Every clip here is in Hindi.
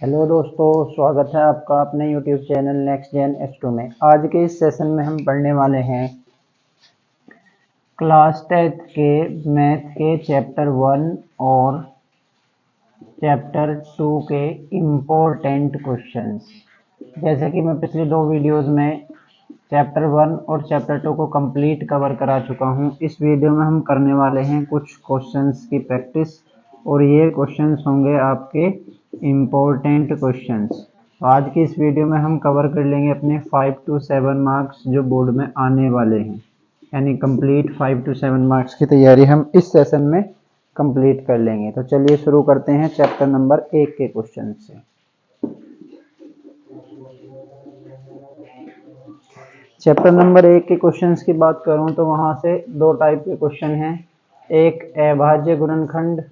हेलो दोस्तों, स्वागत है आपका अपने YouTube channel next gen S2 में। आज के इस सेशन में हम पढ़ने वाले हैं क्लास 10 के मैथ के चैप्टर 1 और चैप्टर 2 के इम्पोर्टेंट क्वेश्चंस। जैसे कि मैं पिछले दो वीडियोस में चैप्टर 1 और चैप्टर 2 को कंप्लीट कवर करा चुका हूं। इस वीडियो में हम करने वाले हैं कुछ क्वेश्चंस की प्रैक्टिस और ये क्वेश्चंस होंगे आपके इम्पोर्टेंट क्वेश्चंस। तो आज की इस वीडियो में हम कवर कर लेंगे अपने 5 to 7 मार्क्स जो बोर्ड में आने वाले हैं, यानी कंप्लीट 5 to 7 मार्क्स की तैयारी हम इस सेशन में कंप्लीट कर लेंगे। तो चलिए शुरू करते हैं चैप्टर नंबर 1 के क्वेश्चन से। चैप्टर नंबर 1 के क्वेश्चंस की बात करूं तो वहां से दो टाइप के क्वेश्चन हैं, एक अभाज्य गुणनखंड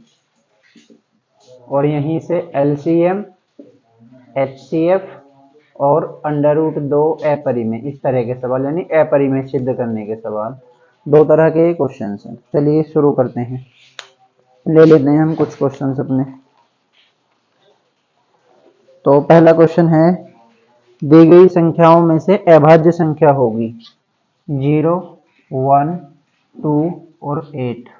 और यहीं से LCM, HCF और √2 अपरिमेय, इस तरह के सवाल यानी अपरिमेय सिद्ध करने के सवाल। दो तरह के क्वेश्चंस हैं। चलिए शुरू करते हैं, ले लेते हैं हम कुछ क्वेश्चंस अपने। तो पहला क्वेश्चन है, दी गई संख्याओं में से अभाज्य संख्या होगी 0, 1, 2 और 8।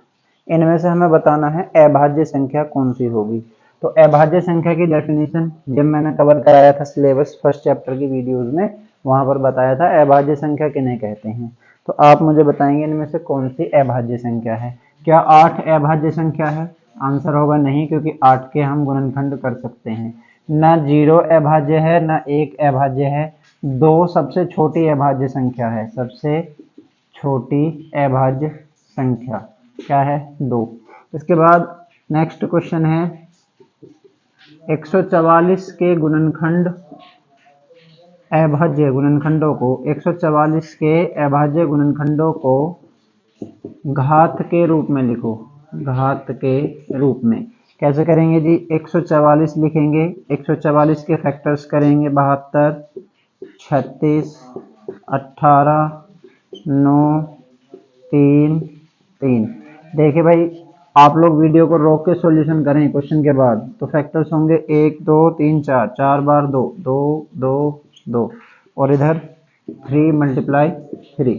इनमें से हमें बताना है अभाज्य संख्या कौन सी होगी। तो अभाज्य संख्या की डेफिनेशन जब मैंने कवर कराया था सिलेबस फर्स्ट चैप्टर की वीडियोस में, वहां पर बताया था अभाज्य संख्या किन्हें कहते हैं। तो आप मुझे बताएंगे इनमें से कौन सी अभाज्य संख्या है। क्या 8 अभाज्य संख्या है? आंसर होगा नहीं, क्योंकि 8 के हम गुणनखंड कर सकते हैं। ना 0 अभाज्य है, ना 1 अभाज्य है। 2 सबसे छोटी अभाज्य संख्या है, सबसे छोटी अभाज्य संख्या क्या है? 2। इसके बाद नेक्स्ट क्वेश्चन है, 144 के गुणनखंड अभाज्य गुणनखंडों को 144 के अभाज्य गुणनखंडों को घात के रूप में लिखो। घात के रूप में कैसे करेंगे जी? 144 लिखेंगे, 144 के फैक्टर्स करेंगे 72, 36, 18, 9, 3, 3। देखिए भाई, आप लोग वीडियो को रोक के सॉल्यूशन करें क्वेश्चन के बाद। तो फैक्टर्स होंगे 1, 2, 3, 4, 4 बार 2, 2, 2, 2 और इधर 3 × 3।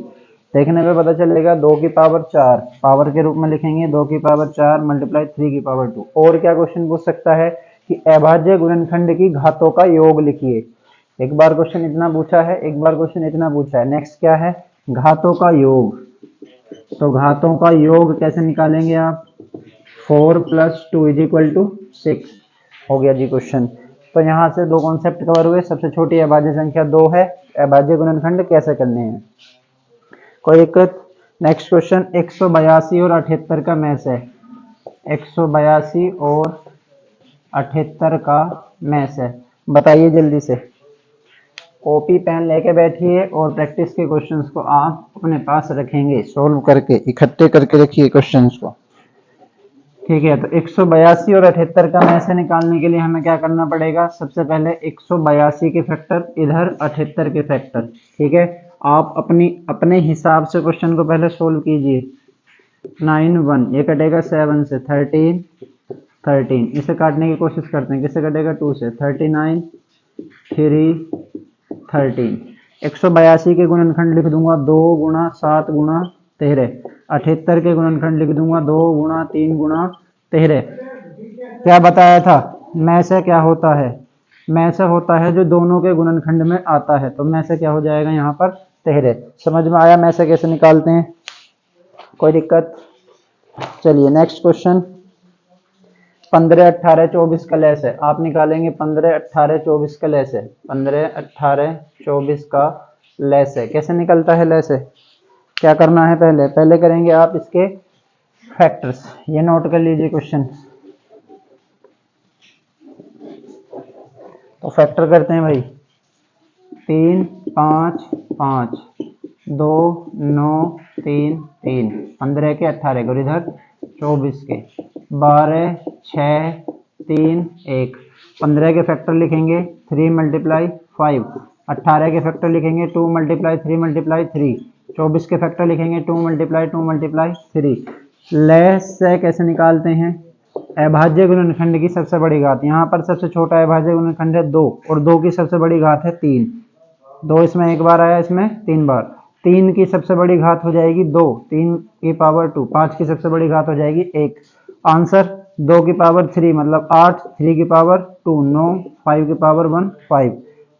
देखने पे पता चलेगा 2 की पावर 4 पावर के रूप में लिखेंगे, 2 की पावर 4 × 3 की पावर 2। और क्या क्वेश्चन पूछ सकता है कि अभाज्य गुणनखंड की घातों का योग लिखिए। एक बार क्वेश्चन इतना पूछा है, एक बार क्वेश्चन इतना पूछा है। नेक्स्ट क्या है? घातों का योग। तो घातों का योग कैसे निकालेंगे आप? 4 + 2 = 6 हो गया जी क्वेश्चन। तो यहाँ से दो कॉन्सेप्ट कवर हुए। सबसे छोटी अभाज्य संख्या 2 है, अभाज्य गुणनखंड कैसे करने हैं, कोई दिक्कत? नेक्स्ट क्वेश्चन, 182 और 78 का मैच है। 182 और 78 का मैच है, बताइए जल्दी से। कॉपी पेन लेके बैठिए और प्रैक्टिस के क्वेश्चंस को आप अपने पास रखेंगे, सोल्व करके इकट्ठे करके रखिए क्वेश्चंस को, ठीक है। तो 182 और 78 का मैच निकालने के लिए हमें क्या करना पड़ेगा? सबसे पहले 182 के फैक्टर इधर, 78 के फैक्टर, ठीक है। आप अपने हिसाब से क्वेश्चन को पहले सोल्व कीजिए। 9, 1 ये कटेगा 7 से, 13, 13 इसे काटने की कोशिश करते हैं, किससे कटेगा? 2 से, 39, 3, 13। 182 के गुणनखंड लिख दूंगा 2 × 7 × 13। 78 के गुणनखंड लिख दूंगा 2 × 3 × 13। क्या बताया था? में से क्या होता है? में से होता है जो दोनों के गुणनखंड में आता है। तो में से क्या हो जाएगा यहाँ पर? 13। समझ में आया में से कैसे निकालते हैं? कोई दिक्कत? चलिए नेक्स्ट क्वेश्चन, 15, 18, 24 का लेस है। आप निकालेंगे 15, 18, 24 का लेस है। 15, 18, 24 का लेस है। कैसे निकलता है लेस है? क्या करना है? पहले करेंगे आप इसके फैक्टर्स। ये नोट कर लीजिए क्वेश्चन। तो फैक्टर करते हैं भाई, 3, 5, 5, 2, 9, 3, 3, 15 के 18 को इधर 24 के 12, 6, 3, 1। 15 के फैक्टर लिखेंगे 3 × 5। 18 के फैक्टर लिखेंगे 2 × 3 × 3। 24 के फैक्टर लिखेंगे 2 × 2 × 3। लेस से कैसे निकालते हैं? अभाज्य गुणनखंड की सबसे बड़ी घात, यहाँ पर सबसे छोटा अभाज्य गुणनखंड है 2 और 2 की सबसे बड़ी घात है 3। 2 इसमें एक बार आया, इसमें 3 बार। 3 की सबसे बड़ी घात हो जाएगी 2, 3 की पावर 2। 5 की सबसे बड़ी घात हो जाएगी 1। आंसर 2 की पावर 3 मतलब 8, 3 की पावर 2 9, 5 की पावर 1 5।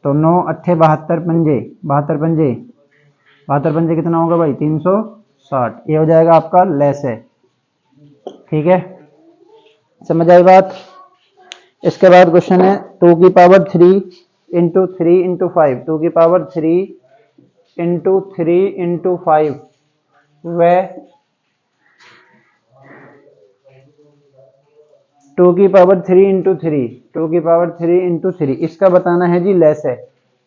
तो 9 अट्ठे 72 पंजे, 72 पंजे कितना होगा भाई 360। ये हो जाएगा आपका लेस है। ठीक है, समझ आई बात। इसके बाद क्वेश्चन है 2 की पावर 3 इंटू 3 इंटू 5। 2 की पावर 3 इंटू 3 इंटू 5 व 2 की पावर 3 इंटू 3, 2 की पावर 3 इंटू 3। इसका बताना है जी लेस है।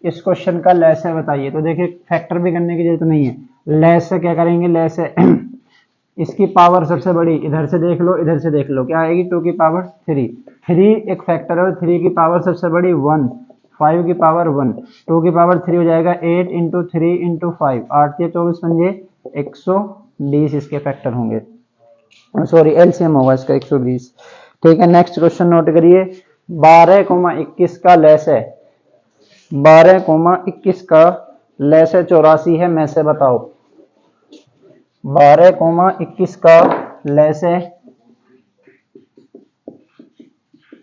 इस क्वेश्चन का लेस है बताइए। तो देखिए फैक्टर भी करने की जरूरत नहीं है, लेस से क्या करेंगे, लेस है इसकी पावर सबसे बड़ी, इधर से देख लो इधर से देख लो, क्या आएगी 2 की पावर 3। 3 एक फैक्टर है और 3 की पावर सबसे बड़ी 1, 5 की पावर 1। 2 की पावर 3 हो जाएगा 8 इंटू 3 इंटू 5, 8 के 24 पंजे 120 इसके फैक्टर होंगे, सॉरी एलसीएम होगा इसका 120। ठीक है, नेक्स्ट क्वेश्चन नोट करिए। 12,21 का लेस है, 12,21 का लेस है 84 है, में से बताओ। 12,21 का लेस है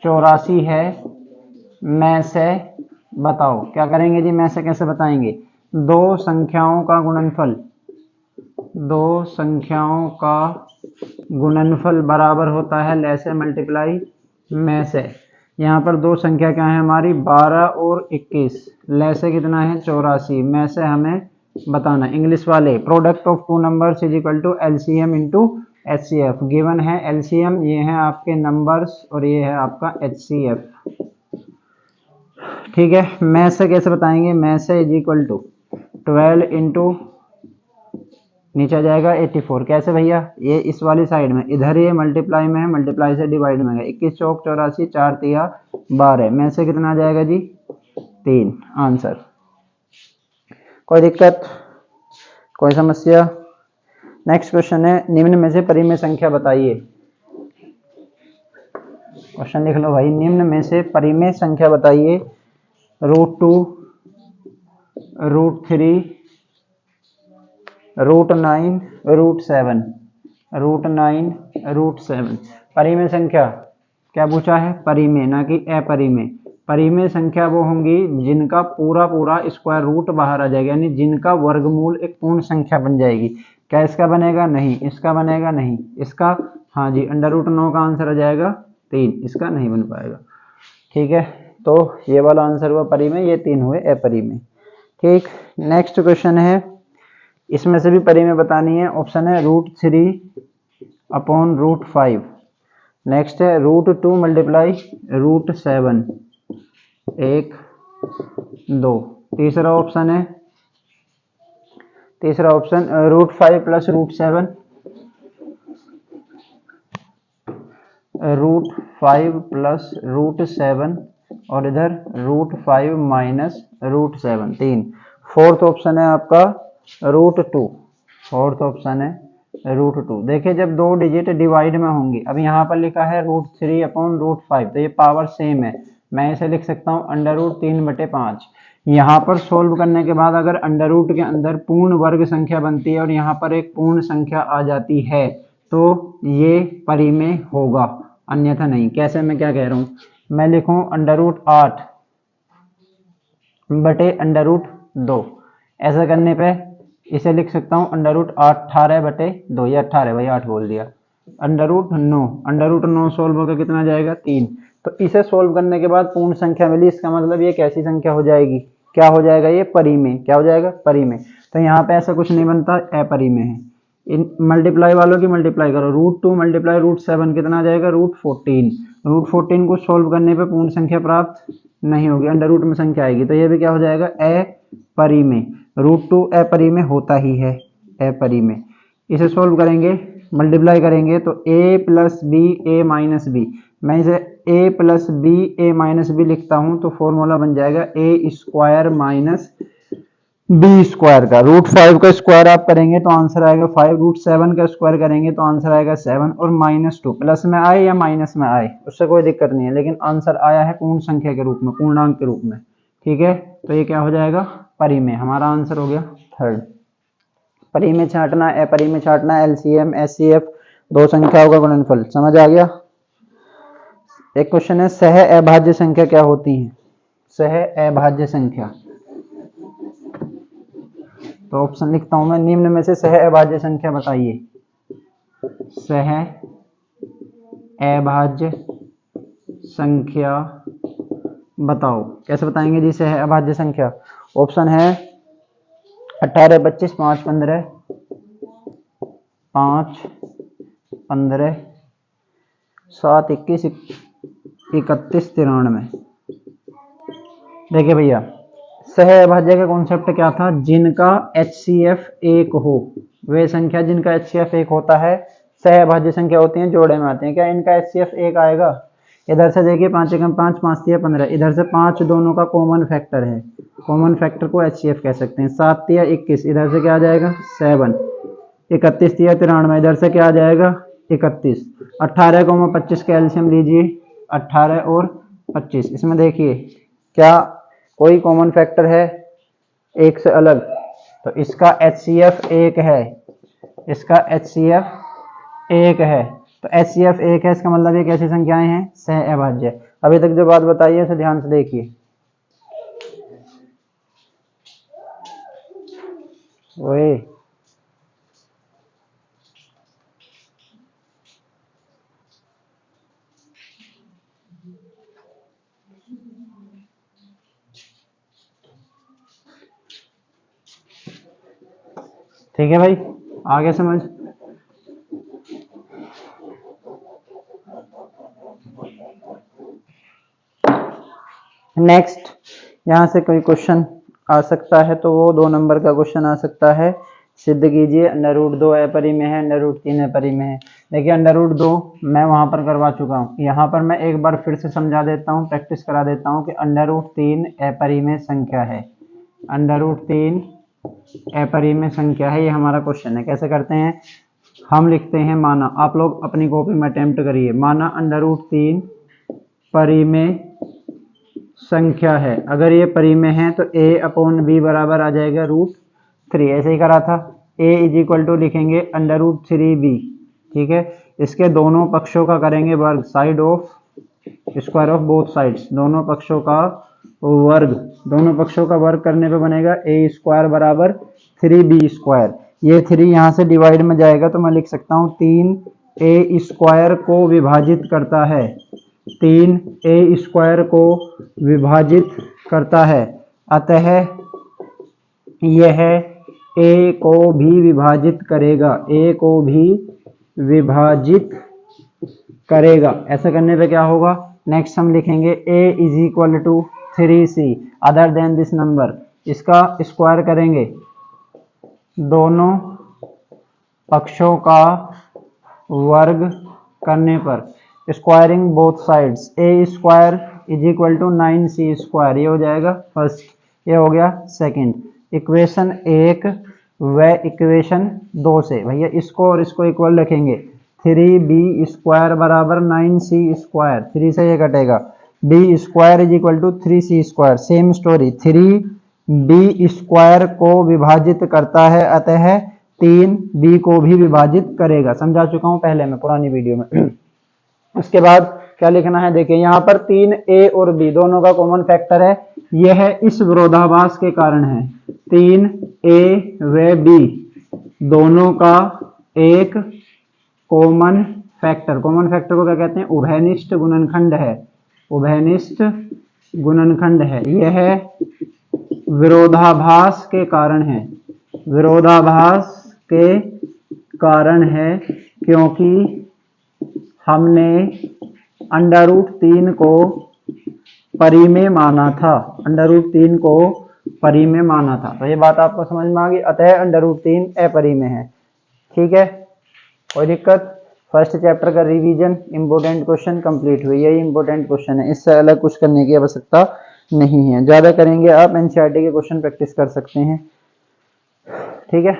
84 है, में से बताओ। क्या करेंगे जी, में से कैसे बताएंगे, दो संख्याओं का गुणनफल, दो संख्याओं का गुणनफल बराबर होता है लेस से मल्टीप्लाई में से। यहाँ पर दो संख्या क्या है हमारी 12 और 21, लेस से कितना है 84, में से हमें बताना। इंग्लिश वाले product of two numbers is equal to LCM into HCF. Given है एलसीएम, ये है आपके नंबर्स और ये है आपका एचसीएफ। ठीक है, में से कैसे बताएंगे, में से इज इक्वल टू 12 इंटू नीचे आ जाएगा 84। कैसे भैया, ये इस वाली साइड में, इधर ये मल्टीप्लाई में है, मल्टीप्लाई से डिवाइड में है। 21 चौक 84, 4 तिया 12, में से कितना आ जाएगा जी 3। आंसर। कोई दिक्कत, कोई समस्या। नेक्स्ट क्वेश्चन है निम्न में से परिमेय संख्या बताइए। क्वेश्चन लिख लो भाई, निम्न में से परिमेय संख्या बताइए। √2, √3, √9, √7, √9, √7। परिमेय संख्या क्या पूछा है, परिमेय ना कि अपरिमेय। परिमेय संख्या वो होंगी जिनका पूरा पूरा स्क्वायर रूट बाहर आ जाएगा, यानी जिनका वर्गमूल एक पूर्ण संख्या बन जाएगी। क्या इसका बनेगा, नहीं। इसका बनेगा, नहीं। इसका, हाँ जी, √9 का आंसर आ जाएगा 3, इसका नहीं बन पाएगा। ठीक है, तो ये वाला आंसर हुआ परिमेय, ये 3 हुए अपरिमेय। ठीक, नेक्स्ट क्वेश्चन है, इसमें से भी परिमेय बतानी है। ऑप्शन है √3 अपॉन √5। नेक्स्ट है √2 मल्टीप्लाई √7, 1 2। तीसरा ऑप्शन है, तीसरा ऑप्शन √5 प्लस √7, √5 प्लस √7 और इधर √5 माइनस √7, 3। फोर्थ ऑप्शन है आपका √2, फोर्थ ऑप्शन है √2। देखिए जब दो डिजिट डिवाइड में होंगी, अब यहाँ पर लिखा है √3 अपॉन √5, तो ये पावर सेम है, मैं इसे लिख सकता हूँ √3/5। यहाँ पर सोल्व करने के बाद अगर अंडर रूट के अंदर पूर्ण वर्ग संख्या बनती है और यहाँ पर एक पूर्ण संख्या आ जाती है तो ये परिमेय होगा, अन्यथा नहीं। कैसे, मैं क्या कह रहा हूँ, मैं लिखूँ √8 बटे √2। ऐसा करने पे इसे लिख सकता हूँ √18/2, ये 18 भाई 8 बोल दिया। √9 सोल्व होकर कितना जाएगा 3। तो इसे सोल्व करने के बाद पूर्ण संख्या मिली, इसका मतलब ये कैसी संख्या हो जाएगी, क्या हो जाएगा, ये परिमेय। क्या हो जाएगा, परिमेय। तो यहाँ पे ऐसा कुछ नहीं बनता, अपरिमेय है। इन मल्टीप्लाई वालों की मल्टीप्लाई करो, √2 मल्टीप्लाई √7 कितना आ जाएगा √14। √14 को सोल्व करने पे पूर्ण संख्या प्राप्त नहीं होगी, अंडर रूट में संख्या आएगी, तो ये भी क्या हो जाएगा, अपरिमेय। √2 अपरिमेय होता ही है, अपरिमेय। इसे सोल्व करेंगे, मल्टीप्लाई करेंगे तो a plus b a minus b, मैं इसे a plus b a minus b लिखता हूँ तो फॉर्मूला बन जाएगा a² माइनस बी स्क्वायर का। √5 का स्क्वायर आप करेंगे तो आंसर आएगा 5, √7 का स्क्वायर करेंगे तो आंसर आएगा 7, और -2 प्लस में आए या माइनस में आए उससे कोई दिक्कत नहीं है, लेकिन आंसर आया है पूर्ण संख्या के रूप में, पूर्णांक के रूप में। ठीक है, तो ये क्या हो जाएगा, परिमेय। हमारा आंसर हो गया थर्ड। परिमेय छांटना, अपरिमेय छांटना, एलसीएम, एचसीएफ, दो संख्याओं का गुणनफल, समझ आ गया। एक क्वेश्चन है, सह अभाज्य संख्या क्या होती है? सह अभाज्य संख्या, तो ऑप्शन लिखता हूं मैं, निम्न में से सह अभाज्य संख्या बताइए। सह अभाज्य संख्या बताओ। कैसे बताएंगे जी सह अभाज्य संख्या? ऑप्शन है 18, 25, 5, 15, 5, 15, 7, 21, 31, 93। देखिए भैया, सह अभाज्य का कॉन्सेप्ट क्या था? जिनका HCF 1 हो, वे संख्या जिनका HCF 1 होता है सह अभाज्य संख्या होती है, जोड़े में आते हैं। क्या इनका HCF 1 आएगा? इधर से देखिए 5 एकम 5, 5 तिया 15, इधर से 5 दोनों का कॉमन फैक्टर है, कॉमन फैक्टर को HCF कह सकते हैं। 7 तिया 21, इधर से क्या आ जाएगा 7, 31 तिया 93, इधर से क्या आ जाएगा 31। 18, 25 का एलसीएम लीजिए, 18 और 25, इसमें देखिए क्या कोई कॉमन फैक्टर है एक से अलग? तो इसका HCF 1 है, इसका HCF 1 है, तो HCF 1 है, इसका मतलब ये कैसी संख्याएं हैं? सह अभाज्य। अभी तक जो बात बताई है उसे ध्यान से देखिए। ओए ठीक है भाई, आगे समझ। नेक्स्ट, यहाँ से कोई क्वेश्चन आ सकता है तो वो 2 नंबर का क्वेश्चन आ सकता है। सिद्ध कीजिए √2 अपरिमेय है, √3 अपरिमेय है। देखिए √2 मैं वहां पर करवा चुका हूँ, यहाँ पर मैं एक बार फिर से समझा देता हूँ, प्रैक्टिस करा देता हूँ कि √3 अपरिमेय संख्या है। √3 अपरिमेय संख्या है, ये हमारा क्वेश्चन है। कैसे करते हैं? हम लिखते हैं माना, आप लोग अपनी कॉपी में अटेम्प्ट करिए, माना √3 परिमेय संख्या है। अगर ये परिमेय है तो a/b बराबर आ जाएगा √3, ऐसे ही करा था। a = लिखेंगे √3b, ठीक है। इसके दोनों पक्षों का करेंगे वर्ग, side of square of both sides, दोनों पक्षों का वर्ग, दोनों पक्षों का वर्ग करने पे बनेगा a² बराबर 3b²। ये 3 यहाँ से डिवाइड में जाएगा तो मैं लिख सकता हूँ 3a² को विभाजित करता है, 3a² को विभाजित करता है, अतः यह a को भी विभाजित करेगा, a को भी विभाजित करेगा। ऐसा करने पे क्या होगा? नेक्स्ट हम लिखेंगे a = 3c other than this number, इसका स्क्वायर करेंगे, दोनों पक्षों का वर्ग करने पर, squaring both sides, a² = 9c², ये हो जाएगा फर्स्ट, ये हो गया सेकंड। इक्वेशन 1 व इक्वेशन 2 से भैया इसको और इसको इक्वल रखेंगे, 3b² बराबर 9c², 3 से ये कटेगा, b² = 3c²। Same story, 3b² को विभाजित करता है, अतः 3b को भी विभाजित करेगा। समझा चुका हूं पहले मैं पुरानी वीडियो में। उसके बाद क्या लिखना है? देखिए यहाँ पर 3a और b दोनों का कॉमन फैक्टर है, यह इस विरोधाभास के कारण है। 3a व b दोनों का एक कॉमन फैक्टर, कॉमन फैक्टर को क्या कहते हैं? उभयनिष्ठ गुणनखंड है, उभयनिष्ठ गुणनखंड है। यह विरोधाभास के कारण है, विरोधाभास के कारण है, क्योंकि हमने √3 को परिमेय माना था, √3 को परिमेय माना था। तो ये बात आपको समझ में आ गई, अतः √3 अपरिमेय है। ठीक है, कोई दिक्कत? फर्स्ट चैप्टर का रिवीजन, इंपोर्टेंट क्वेश्चन कंप्लीट हुई, यही इंपोर्टेंट क्वेश्चन है, इससे अलग कुछ करने की आवश्यकता नहीं है। ज़्यादा करेंगे आप एनसीईआरटी के क्वेश्चन प्रैक्टिस कर सकते हैं। ठीक है,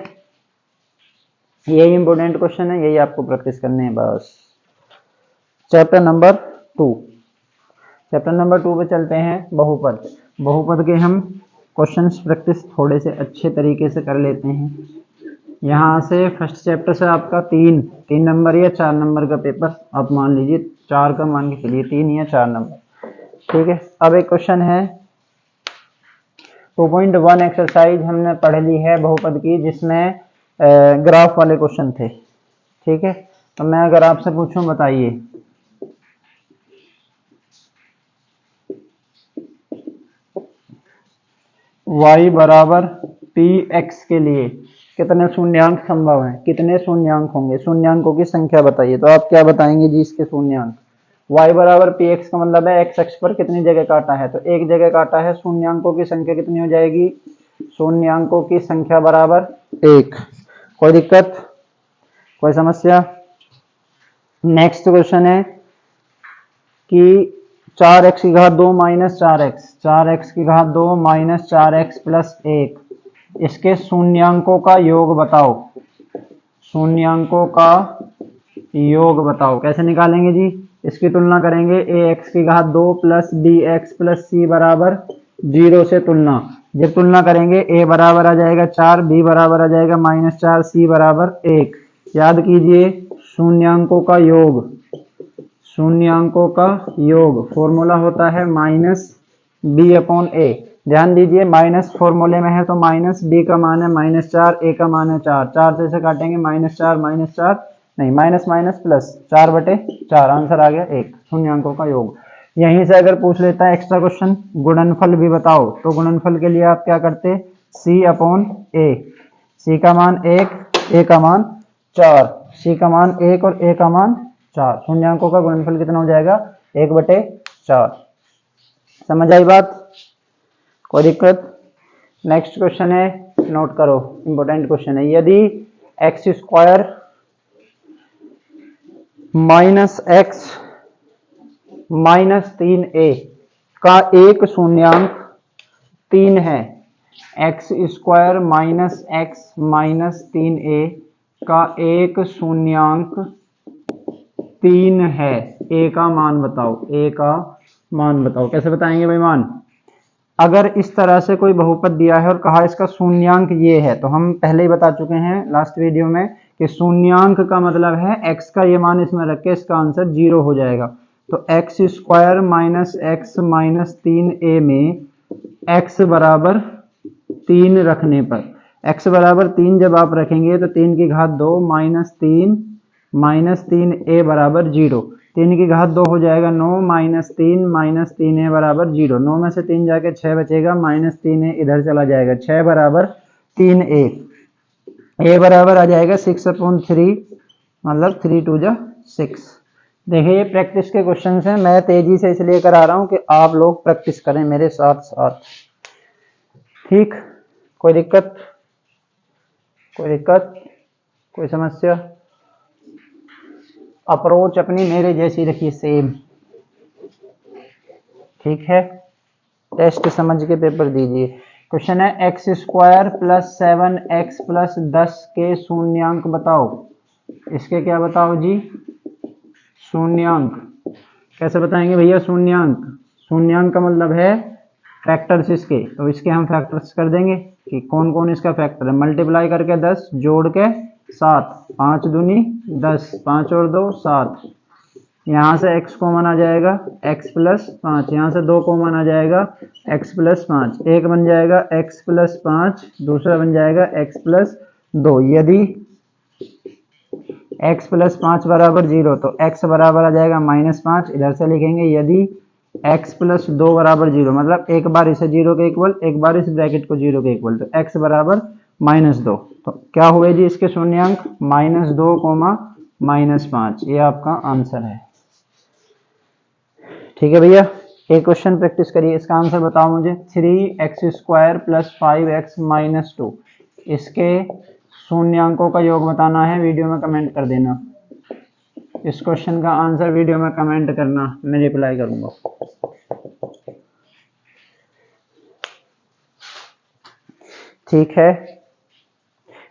यही इंपॉर्टेंट क्वेश्चन है, यही आपको प्रैक्टिस करने है बस। चैप्टर नंबर 2, चैप्टर नंबर 2 पे चलते हैं। बहुपद, बहुपद के हम क्वेश्चंस प्रैक्टिस थोड़े से अच्छे तरीके से कर लेते हैं। यहाँ से फर्स्ट चैप्टर से आपका 3 नंबर या 4 नंबर का पेपर आप मान लीजिए, 4 का मान के चलिए, 3 या 4 नंबर, ठीक है। अब एक क्वेश्चन है 2.1 एक्सरसाइज हमने पढ़ ली है बहुपद की, जिसमें ग्राफ वाले क्वेश्चन थे, ठीक है। तो मैं अगर आपसे पूछूं, बताइए y बराबर px के लिए कितने शून्यांक संभव हैं, कितने शून्यांक होंगे, शून्यांकों की संख्या बताइए। तो आप क्या बताएंगे जी इसके शून्यांक। y बराबर px का मतलब है x अक्ष पर कितनी जगह काटा है, तो एक जगह काटा है, शून्यांकों की संख्या कितनी हो जाएगी, शून्यांकों की संख्या बराबर 1। कोई दिक्कत, कोई समस्या। नेक्स्ट क्वेश्चन है कि 4x की घात 2 माइनस 4x, 4x की घात 2 माइनस 4x प्लस 1, इसके शून्यांकों का योग बताओ, शून्यांकों का योग बताओ। कैसे निकालेंगे जी, इसकी तुलना करेंगे, ax की घात 2 प्लस bx प्लस c बराबर 0 से तुलना। जब तुलना करेंगे a बराबर आ जाएगा 4, b बराबर आ जाएगा -4, c बराबर 1। याद कीजिए शून्यांकों का योग, शून्यांकों का योग फॉर्मूला होता है -b/a। ध्यान दीजिए माइनस फॉर्मूले में है तो माइनस, b का मान है -4, a का मान है 4, 4 से इसे काटेंगे -4 नहीं, माइनस माइनस प्लस 4/4, आंसर आ गया 1, शून्यांकों का योग। यहीं से अगर पूछ लेता है एक्स्ट्रा क्वेश्चन, गुणनफल भी बताओ, तो गुणनफल के लिए आप क्या करते, c/a, c का मान 1, a का मान 4, c का मान 1 और a का मान 4, शून्यांकों का गुणनफल कितना हो जाएगा 1/4। समझ आई बात, कोई दिक्कत। नेक्स्ट क्वेश्चन है, नोट करो, इंपॉर्टेंट क्वेश्चन है। यदि x² minus x minus 3a का एक शून्यांक 3 है, x² minus x minus 3a का एक शून्यांक 3 है, a का मान बताओ, a का मान बताओ। कैसे बताएंगे भाई मान, अगर इस तरह से कोई बहुपद दिया है और कहा इसका शून्यांक ये है, तो हम पहले ही बता चुके हैं लास्ट वीडियो में कि शून्यांक का मतलब है x का ये मान इसमें रख के इसका आंसर 0 हो जाएगा। तो x² minus x minus 3a में x बराबर 3 रखने पर, x बराबर 3 जब आप रखेंगे तो 3 की घात 2 माइनस 3a बराबर 0, 3 की घात 2 हो जाएगा 9 माइनस 3a बराबर 0, 9 में से 3 जाके 6 बचेगा, -3a इधर चला जाएगा, 6 बराबर 3a, a बराबर आ जाएगा 6/3, मतलब 3 2 जा 6। देखिए ये प्रैक्टिस के क्वेश्चन हैं, मैं तेजी से इसलिए करा रहा हूं कि आप लोग प्रैक्टिस करें मेरे साथ साथ, ठीक। कोई दिक्कत, कोई दिक्कत, कोई समस्या। अप्रोच अपनी मेरे जैसी रखिए सेम, ठीक है। टेस्ट समझ के पेपर दीजिए। क्वेश्चन है x² प्लस 7x प्लस 10 के शून्यांक बताओ। इसके क्या बताओ जी, शून्यांक। कैसे बताएंगे भैया शून्यांक, शून्यांक का मतलब है फैक्टर्स इसके, तो इसके हम फैक्टर्स कर देंगे कि कौन कौन इसका फैक्टर है। मल्टीप्लाई करके 10, जोड़ के 7, 5 दूनी 10, 5 और 2 7, यहाँ से x कॉमन आ जाएगा x प्लस 5, यहाँ से 2 कॉमन आ जाएगा x प्लस 5, एक बन जाएगा x प्लस 5, दूसरा बन जाएगा x प्लस 2। यदि x प्लस 5 बराबर 0 तो x बराबर आ जाएगा -5, इधर से लिखेंगे। यदि x प्लस 2 बराबर 0, मतलब एक बार इसे 0 के इक्वल, एक बार इस ब्रैकेट को 0 के इक्वल, तो x बराबर -2, तो क्या हुए जी इसके शून्यांक -2, -5, ये आपका आंसर है, ठीक है भैया। एक क्वेश्चन प्रैक्टिस करिए, इसका आंसर बताओ मुझे। 3x² प्लस 5x माइनस 2, इसके शून्यांकों का योग बताना है, वीडियो में कमेंट कर देना। इस क्वेश्चन का आंसर वीडियो में कमेंट करना, मैं रिप्लाई करूंगा। ठीक है,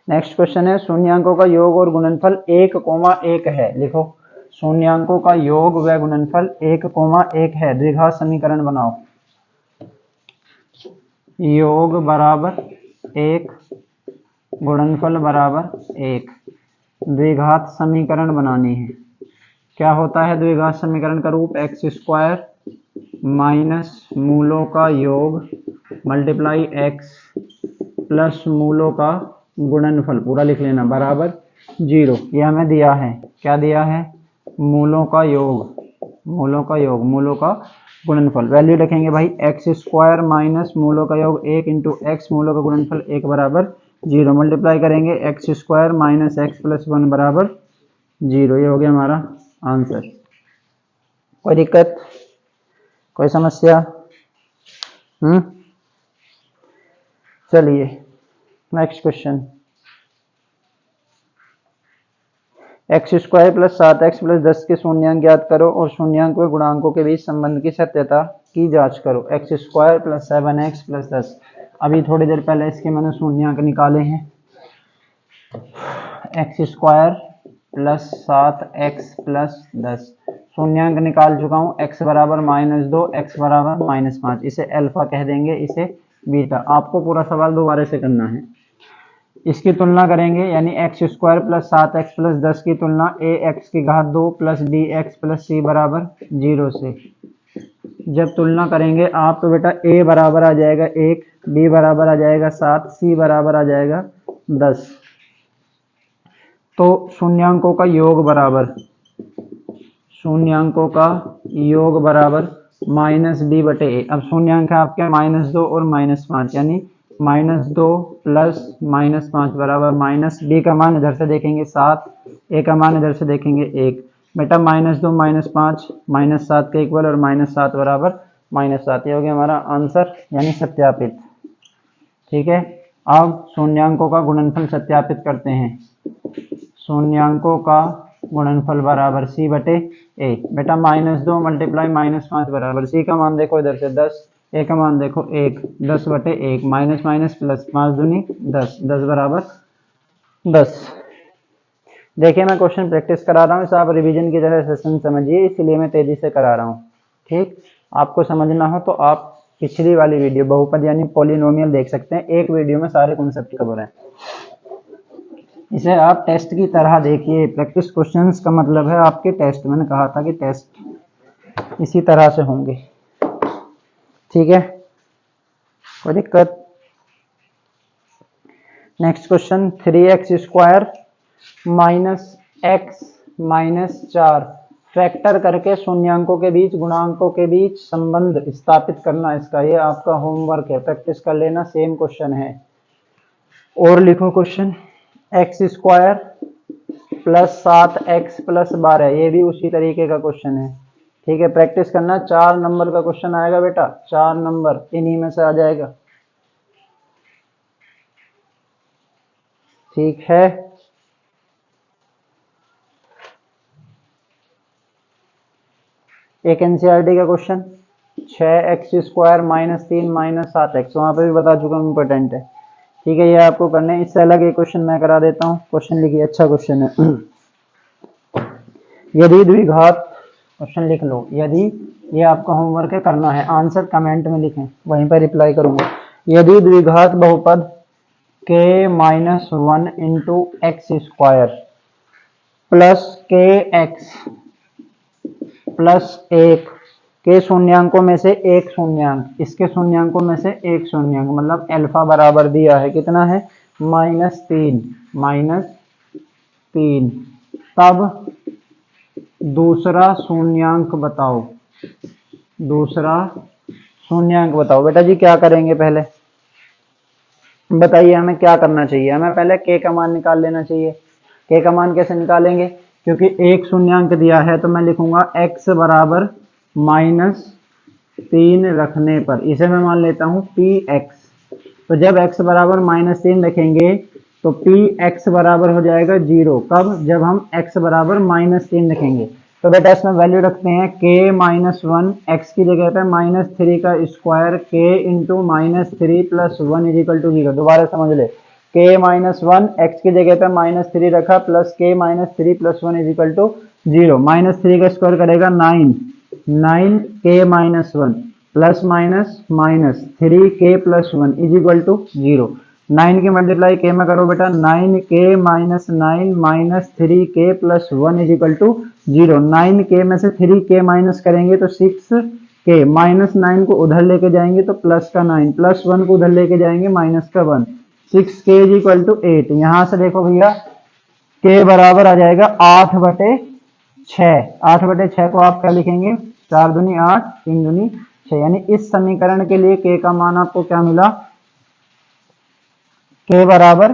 नेक्स्ट क्वेश्चन है शून्यांकों का योग और गुणनफल 1,1 है। लिखो शून्यांकों का योग व गुणनफल 1,1 है। द्विघात समीकरण बनाओ। योग बराबर 1, गुणनफल बराबर 1। द्विघात समीकरण बनानी है। क्या होता है द्विघात समीकरण का रूप? एक्स स्क्वायर माइनस मूलों का योग मल्टीप्लाई एक्स प्लस मूलों का गुणनफल, पूरा लिख लेना, बराबर 0। ये हमें दिया है। क्या दिया है? मूलों का योग, मूलों का योग, मूलों का गुणनफल। वैल्यू रखेंगे भाई एक्स स्क्वायर माइनस मूलों का योग 1 इंटू एक्स मूलों का गुणनफल 1 बराबर 0। मल्टीप्लाई करेंगे x square minus x plus 1 बराबर 0। ये हो गया हमारा आंसर। कोई दिक्कत, कोई समस्या? चलिए next question. X square plus 7x plus 10 के शून्यांक ज्ञात करो और शून्यांक व गुणांकों के बीच संबंध की सत्यता की जांच करो। X square plus 7x plus 10। अभी थोड़ी देर पहले इसके मैंने शून्यांक निकाले हैं। X square plus 7x plus 10 शून्यांक निकाल चुका हूँ। x बराबर -2, x बराबर -5। इसे अल्फा कह देंगे, इसे बीटा। आपको पूरा सवाल दोबारा से करना है। इसकी तुलना करेंगे, यानी x square plus 7x plus 10 की तुलना ax की घात 2 प्लस dx प्लस c बराबर 0 से। जब तुलना करेंगे आप तो बेटा a बराबर आ जाएगा 1, b बराबर आ जाएगा 7, c बराबर आ जाएगा 10। तो शून्यांकों का योग बराबर, शून्यांकों का योग बराबर -b/a। अब शून्यांक है आपके -2 और -5, यानी -2 प्लस -5 बराबर -b का मान इधर से देखेंगे 7, a का मान इधर से देखेंगे 1। बेटा -2 -5 -7 के इक्वल और -7 बराबर -7। ये हो गया हमारा आंसर, यानी सत्यापित। ठीक है, अब शून्यांकों का गुणनफल सत्यापित करते हैं। शून्यांकों का गुणनफल बराबर c/a। बेटा -2 मल्टीप्लाई -5 बराबर c का मान देखो इधर से 10, a का मान देखो 1, 10/1 माइनस माइनस प्लस 5 दूनी 10, 10 बराबर 10। देखिए मैं क्वेश्चन प्रैक्टिस करा रहा हूँ, इसे आप रिवीजन की तरह सेशन समझिए, इसलिए मैं तेजी से करा रहा हूँ। ठीक, आपको समझना हो तो आप पिछली वाली वीडियो बहुपद यानी पॉलिनोमियल देख सकते हैं। एक वीडियो में सारे कॉन्सेप्ट कवर हैं। इसे आप टेस्ट की तरह देखिए। प्रैक्टिस क्वेश्चंस का मतलब है आपके टेस्ट। मैंने कहा था कि टेस्ट इसी तरह से होंगे। ठीक है, कोई दिक्कत? Next question, 3x square minus x minus 4 factor करके शून्यांकों के बीच गुणांकों के बीच संबंध स्थापित करना। इसका ये आपका होमवर्क है, प्रैक्टिस कर लेना। सेम क्वेश्चन है। और लिखो question, x square plus 7x plus 12, ये भी उसी तरीके का क्वेश्चन है। ठीक है, प्रैक्टिस करना। 4 नंबर का क्वेश्चन आएगा बेटा, 4 नंबर इन्हीं में से आ जाएगा। ठीक है, एक एनसीईआरटी का question 6x square minus 3 minus 7x, वहां पर भी बता चुका हूँ, इंपॉर्टेंट है। ठीक है, ये आपको करना है। इससे अलग एक क्वेश्चन मैं करा देता हूँ। क्वेश्चन लिखिए, अच्छा क्वेश्चन है। यदि द्विघात, क्वेश्चन लिख लो, यदि, ये आपका होमवर्क है, करना है। आंसर कमेंट में लिखें, वहीं पर रिप्लाई करूंगा। यदि द्विघात बहुपद k-1 into x square plus kx plus 1 के शून्यांकों में से एक शून्यांक, इसके शून्यांकों में से एक शून्यांक, मतलब अल्फा बराबर दिया है, कितना है? -3, तब दूसरा शून्यांक बताओ। दूसरा शून्यांक बताओ। बेटा जी क्या करेंगे, पहले बताइए हमें क्या करना चाहिए। हमें पहले k का मान निकाल लेना चाहिए। k का मान कैसे निकालेंगे? क्योंकि एक शून्यांक दिया है तो मैं लिखूंगा x बराबर -3 रखने पर, इसे मैं मान लेता हूं px। तो जब x बराबर -3 रखेंगे तो px बराबर हो जाएगा 0। कब? जब हम x बराबर -3 रखेंगे। तो बेटा इसमें वैल्यू रखते हैं k-1, x की जगह पे -3 का square, k into -3 plus 1 is equal to 0। दोबारा समझ ले, के माइनस वन, एक्स की जगह पे -3 रखा, प्लस के -3 प्लस 1 इज इक्वल टू 0। -3 का स्क्वायर करेगा 9, 9 के minus one plus minus minus 3 के प्लस 1 इज इक्वल टू 0। 9 की मल्टीप्लाई के में करो बेटा, 9 के माइनस 9 माइनस 3 के प्लस 1 इज इक्वल टू 0। 9 के में से 3 के माइनस करेंगे तो 6 के, माइनस 9 को उधर लेके जाएंगे तो प्लस का 9, प्लस 1 को उधर लेके जाएंगे माइनस का 1, 6 के इज इक्वल टू 8। यहां से देखो भैया के बराबर आ जाएगा 8/6। 8/6 को आप क्या लिखेंगे, 4 दूनी 8, 3 दूनी 6, यानी इस समीकरण के लिए के का मान आपको क्या मिला, के बराबर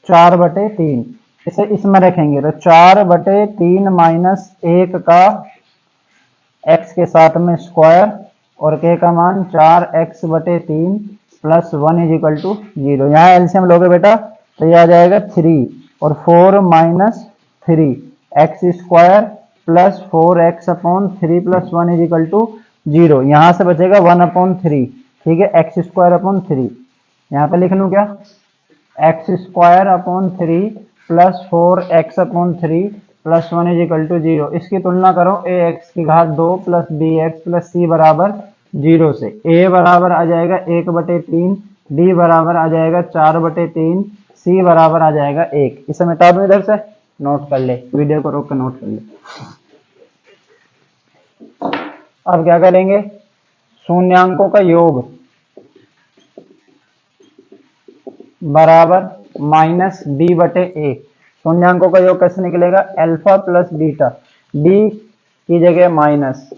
4/3। इसे इसमें रखेंगे तो 4/3 माइनस 1 का x के साथ में स्क्वायर और के का मान 4x/3 plus 1 is equal to 0। यहाँ एलसीएम लोगे बेटा तो ये आ जाएगा 3 और 4 minus 3 x square plus 4x/3 plus 1 is equal to 0। यहाँ से बचेगा 1/3, ठीक है, x²/3। यहाँ पे लिख लूँ क्या, x²/3 plus 4x/3 plus 1 is equal to 0। इसकी तुलना करो ax की घात 2 प्लस bx प्लस c बराबर 0 से। a बराबर आ जाएगा 1/3, b बराबर आ जाएगा 4/3, c बराबर आ जाएगा 1। इसे मिटा दो इधर से, नोट कर ले, वीडियो को रोक कर नोट कर ले। अब क्या करेंगे, शून्यांकों का योग बराबर माइनस b/a। शून्यांकों का योग कैसे निकलेगा, अल्फा प्लस बीटा, b की जगह माइनस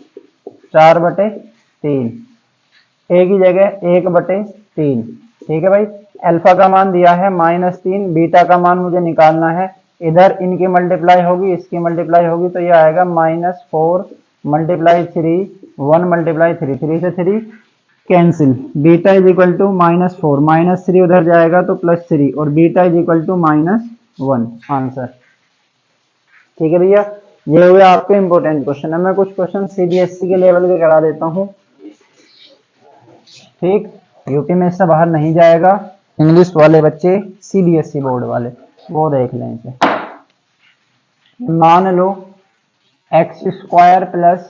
4/3, a की जगह 1/3, ठीक है भाई। अल्फा का मान दिया है -3, बीटा का मान मुझे निकालना है, इधर इनकी मल्टीप्लाई होगी इसकी मल्टीप्लाई होगी तो ये आएगा -4 × 3, 1 × 3, 3 से 3 cancel, beta is equal to -4, -3 उधर जाएगा तो +3 और beta is equal to -1 answer. ठीक है भैया, ये हुए आपके इंपॉर्टेंट क्वेश्चन है। मैं कुछ क्वेश्चन सीबीएसई के लेवल के करा देता हूँ, ठीक, यूपी में इससे बाहर नहीं जाएगा। इंग्लिश वाले बच्चे सीबीएसई बोर्ड वाले वो देख लें इसे। मान लो x² प्लस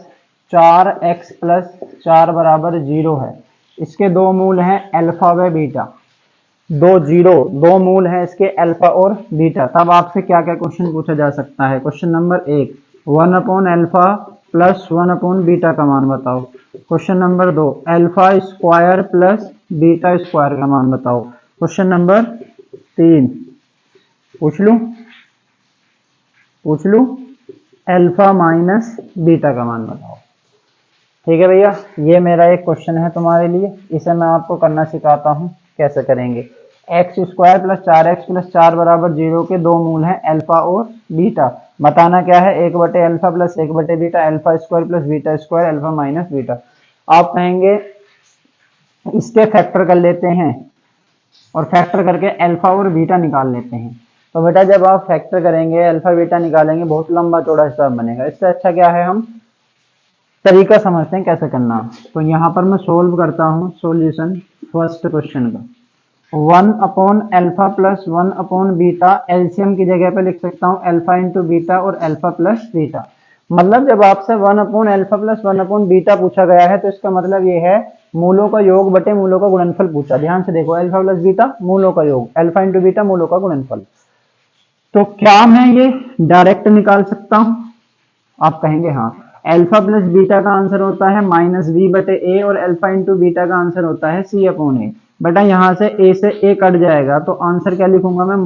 4x प्लस 4 बराबर 0 है। इसके दो मूल हैं अल्फा व बीटा, दो मूल हैं इसके अल्फा और बीटा। तब आपसे क्या क्या क्वेश्चन पूछा जा सकता है। क्वेश्चन नंबर 1, 1/अल्फा प्लस 1/बीटा का मान बताओ। क्वेश्चन नंबर 2, अल्फा² प्लस बीटा² का मान बताओ। क्वेश्चन नंबर 3 पूछ लूं अल्फा माइनस बीटा का मान बताओ। ठीक है भैया, ये मेरा एक क्वेश्चन है तुम्हारे लिए, इसे मैं आपको करना सिखाता हूँ कैसे करेंगे। x² प्लस 4x प्लस 4 बराबर 0 के दो मूल हैं अल्फा और बीटा। बताना क्या है, 1/अल्फा प्लस 1/बीटा, अल्फा² प्लस बीटा² अल्फा माइनस बीटा। आप कहेंगे इसके फैक्टर कर लेते हैं और फैक्टर करके अल्फा और बीटा निकाल लेते हैं। तो बेटा जब आप फैक्टर करेंगे अल्फा बीटा निकालेंगे बहुत लंबा चौड़ा हिसाब बनेगा। इससे अच्छा क्या है, हम तरीका समझते हैं कैसे करना। तो यहाँ पर मैं सोल्व करता हूँ सॉल्यूशन फर्स्ट क्वेश्चन का। 1/अल्फा प्लस 1/बीटा, एलसीएम की जगह पे लिख सकता हूँ अल्फा इंटू बीटा और अल्फा प्लस बीटा। मतलब जब आपसे 1/अल्फा प्लस 1/बीटा पूछा गया है तो इसका मतलब ये है मूलों का योग बटे मूलों का गुणनफल पूछा। ध्यान से देखो, अल्फा प्लस बीटा मूलों का योग, अल्फा इंटू बीटा मूलों का गुणनफल। तो क्या मैं ये डायरेक्ट निकाल सकता हूं? आप कहेंगे हाँ। अल्फा प्लस बीटा का आंसर होता है -b/a और अल्फा इंटू बीटा का आंसर होता है c/a। बेटा यहाँ से a से a कट जाएगा तो आंसर क्या लिखूंगा मैं,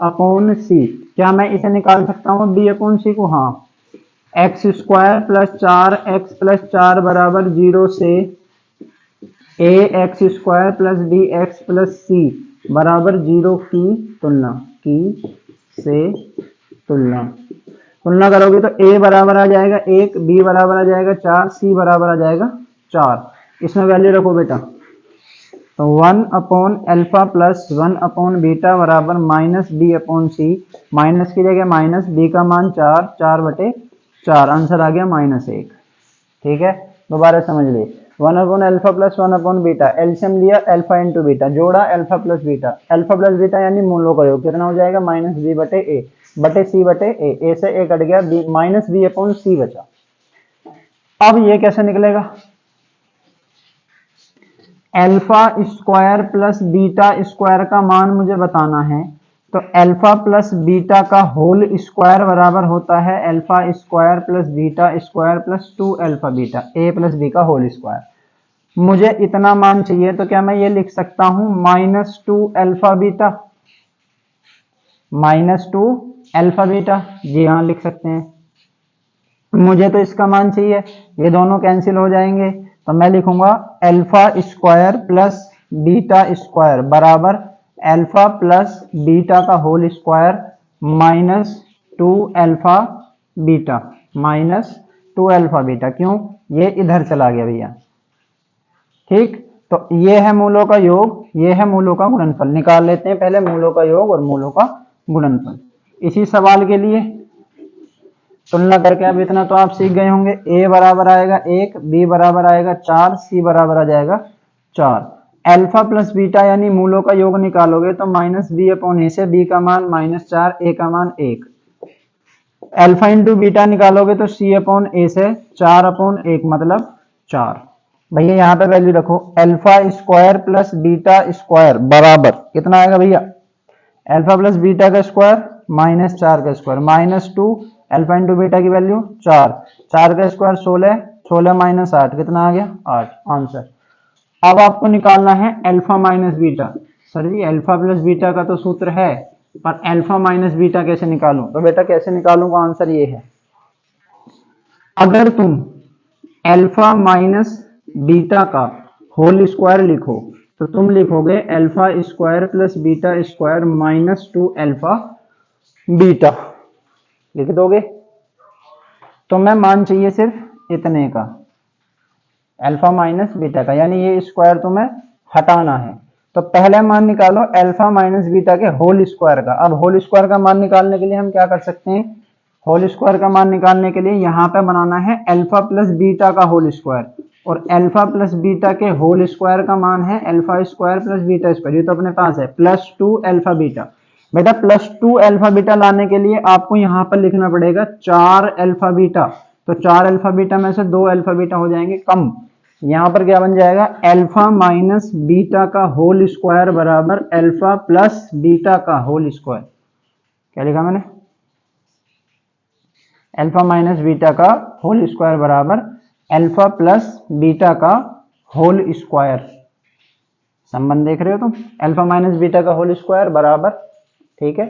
-b/c। क्या मैं इसे निकाल सकता हूँ b/c को? हाँ, x² प्लस 4x प्लस 4 बराबर 0 से ax² plus bx plus c बराबर 0 की तुलना करोगे तो a बराबर आ जाएगा 1, b बराबर आ जाएगा 4, c बराबर आ जाएगा 4। इसमें वैल्यू रखो बेटा। तो 1/अल्फा प्लस 1/बीटा बराबर -b/c, माइनस की जगह माइनस, b का मान 4, 4/4, आंसर आ गया -1। ठीक है, दोबारा समझ लिए। One upon alpha plus one upon beta, LCM लिया अल्फा इंटू बीटा, जोड़ा अल्फा प्लस बीटा यानी मूलों का योग कितना हो जाएगा माइनस बी बटे ए बटे सी बटे ए से ए कट गया, b minus b upon c बचा। अब ये कैसे निकलेगा, alpha square plus beta square का मान मुझे बताना है, तो अल्फा प्लस बीटा का होल स्क्वायर बराबर होता है alpha square plus beta square plus 2 alpha beta a plus b का होल स्क्वायर। मुझे इतना मान चाहिए, तो क्या मैं ये लिख सकता हूं -2 अल्फा बीटा, -2 अल्फा बीटा, जी हाँ लिख सकते हैं। मुझे तो इसका मान चाहिए, ये दोनों कैंसिल हो जाएंगे, तो मैं लिखूंगा alpha square plus beta square बराबर अल्फा प्लस बीटा का whole square -2 alpha beta, -2 alpha beta. क्यों, ये इधर चला गया भैया, ठीक। तो ये है मूलों का योग, ये है मूलों का गुणनफल। निकाल लेते हैं पहले मूलों का योग और मूलों का गुणनफल। इसी सवाल के लिए तुलना करके अब इतना तो आप सीख गए होंगे, a बराबर आएगा 1, b बराबर आएगा 4, c बराबर आ जाएगा 4। अल्फा प्लस बीटा यानी मूलों का योग निकालोगे तो माइनस बी अपॉन ए से b का मान -4, a का मान 1। अल्फा इंटू बीटा निकालोगे तो c अपॉन ए से 4 अपॉन 1 मतलब 4। भैया यहाँ पे वैल्यू रखो, alpha square plus beta square बराबर कितना आएगा भैया, अल्फा प्लस बीटा का स्क्वायर -4 का स्क्वायर -2 अल्फा इंटू बीटा की वैल्यू 4, 4 का स्क्वायर 16, 16 माइनस 8 कितना आ गया 8, आंसर। अब आपको निकालना है अल्फा माइनस बीटा। सर जी अल्फा प्लस बीटा का तो सूत्र है, पर अल्फा माइनस बीटा कैसे निकालूं, तो बेटा कैसे निकालूंगा, आंसर ये है, अगर तुम अल्फा माइनस बीटा का होल स्क्वायर लिखो तो तुम लिखोगे alpha square plus beta square -2 alpha beta लिख दोगे। तो मैं मान चाहिए सिर्फ इतने का, अल्फा माइनस बीटा का, यानी ये स्क्वायर तुम्हें हटाना है। तो पहले मान निकालो अल्फा माइनस बीटा के होल स्क्वायर का। अब होल स्क्वायर का मान निकालने के लिए हम क्या कर सकते हैं, होल स्क्वायर का मान निकालने के लिए यहाँ पे बनाना है अल्फा प्लस बीटा का होल स्क्वायर, और अल्फा प्लस बीटा के होल स्क्वायर का मान है alpha square plus beta square, ये तो अपने पास है +2 अल्फा बीटा। बेटा +2 अल्फा बीटा लाने के लिए आपको यहाँ पर लिखना पड़ेगा 4 अल्फा बीटा, तो 4 अल्फा बीटा में से 2 अल्फा बीटा हो जाएंगे कम। यहाँ पर क्या बन जाएगा, अल्फा माइनस बीटा का होल स्क्वायर बराबर अल्फा प्लस बीटा का होल स्क्वायर। क्या लिखा मैंने, अल्फा माइनस बीटा का होल स्क्वायर बराबर अल्फा प्लस बीटा का होल स्क्वायर। संबंध देख रहे हो तुम, अल्फा माइनस बीटा का होल स्क्वायर बराबर, ठीक है,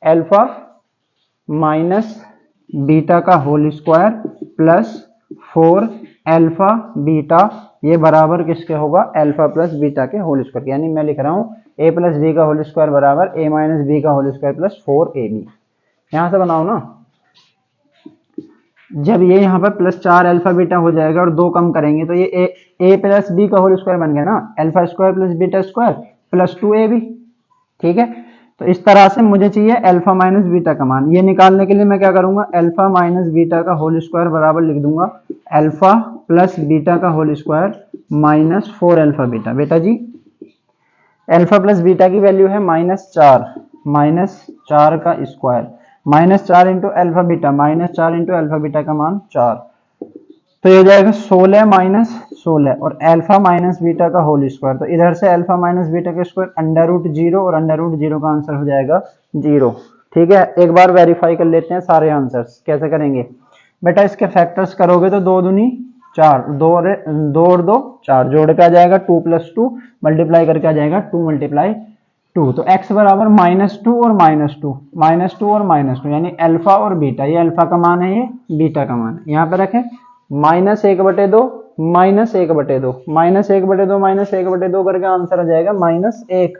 अल्फा माइनस बीटा का whole square plus 4 alpha beta, ये बराबर किसके होगा, अल्फा प्लस बीटा के होल स्क्वायर। यानी मैं लिख रहा हूँ a प्लस बी का होल स्क्वायर बराबर a माइनस बी का होल स्क्वायर प्लस 4ab। यहां से बनाओ ना, जब ये यहाँ पर +4 अल्फा बीटा हो जाएगा और 2 कम करेंगे तो ये a प्लस बी का होल स्क्वायर बन गया ना, alpha square plus beta square plus 2ab, ठीक है। तो इस तरह से मुझे चाहिए अल्फा माइनस बीटा का मान। ये निकालने के लिए मैं क्या करूंगा, अल्फा माइनस बीटा का होल स्क्वायर बराबर लिख दूंगा अल्फा प्लस बीटा का होल स्क्वायर -4 अल्फा बीटा। बेटा जी अल्फा प्लस बीटा की वैल्यू है -4 का square, -4 into alpha beta, -4 into alpha beta का मान 4, तो ये हो जाएगा 16 माइनस 16 और अल्फा माइनस बीटा का होल स्क्वायर। तो इधर से अल्फा माइनस बीटा का स्क्वायर √0 और √0 का आंसर हो जाएगा 0, ठीक है। एक बार वेरीफाई कर लेते हैं सारे आंसर्स, कैसे करेंगे बेटा, इसके फैक्टर्स करोगे तो 2 दूनी 4, 2 और 2 4, जोड़ के आ जाएगा 2 + 2, मल्टीप्लाई करके आ जाएगा 2 × 2। तो x बराबर -2 और -2, -2 और -2 यानी अल्फा और बीटा, ये अल्फा का मान है, ये बीटा का मान है। यहाँ पे रखें -1/2 -1/2 -1/2 -1/2 करके आंसर आ जाएगा -1,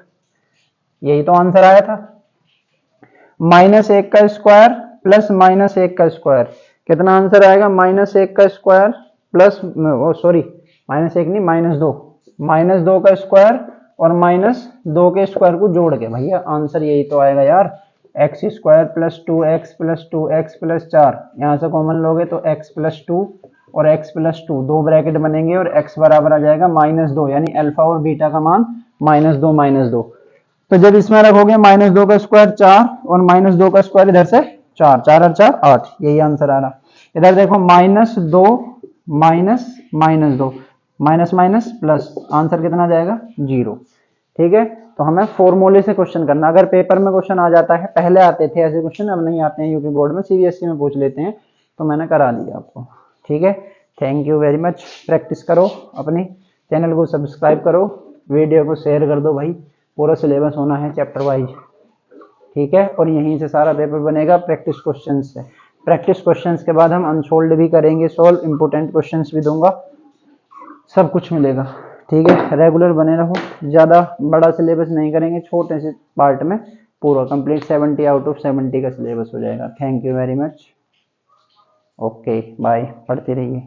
यही तो आंसर आया था। -1 का स्क्वायर प्लस -1 का स्क्वायर कितना आंसर आएगा, -1 का स्क्वायर प्लस -1 नहीं -2 का स्क्वायर और -2 के स्क्वायर को जोड़ के, भैया आंसर यही तो आएगा यार, x² + 2x + 2x + 4, यहाँ से कॉमन लोगे तो x + 2 और x+2 दो ब्रैकेट बनेंगे और x बराबर आ जाएगा -2, यानी अल्फा और बीटा का मान -2। तो जब इसमें रखोगे -2 का स्क्वायर 4 और -2 का स्क्वायर इधर से 4, 4 और 4 8, यही आंसर आ रहा। इधर देखो -2 -2 माइनस माइनस प्लस, आंसर कितना जाएगा 0। ठीक है, तो हमें फॉर्मूले से क्वेश्चन करना। अगर पेपर में क्वेश्चन आ जाता है, पहले आते थे ऐसे क्वेश्चन, अब नहीं आते हैं यूपी बोर्ड में, सीबीएसई में पूछ लेते हैं, तो मैंने करा दिया आपको। ठीक है, thank you very much. Practice करो, अपनी चैनल को सब्सक्राइब करो, वीडियो को शेयर कर दो भाई, पूरा सिलेबस होना है चैप्टर वाइज। ठीक है, और यहीं से सारा पेपर बनेगा प्रैक्टिस क्वेश्चन से। प्रैक्टिस क्वेश्चंस के बाद हम अनसोल्ड भी करेंगे सॉल्व, इंपोर्टेंट क्वेश्चंस भी दूंगा, सब कुछ मिलेगा। ठीक है, रेगुलर बने रहो, ज़्यादा बड़ा सिलेबस नहीं करेंगे, छोटे से पार्ट में पूरा कंप्लीट 70 आउट ऑफ 70 का सिलेबस हो जाएगा। Thank you very much, okay bye, पढ़ते रहिए।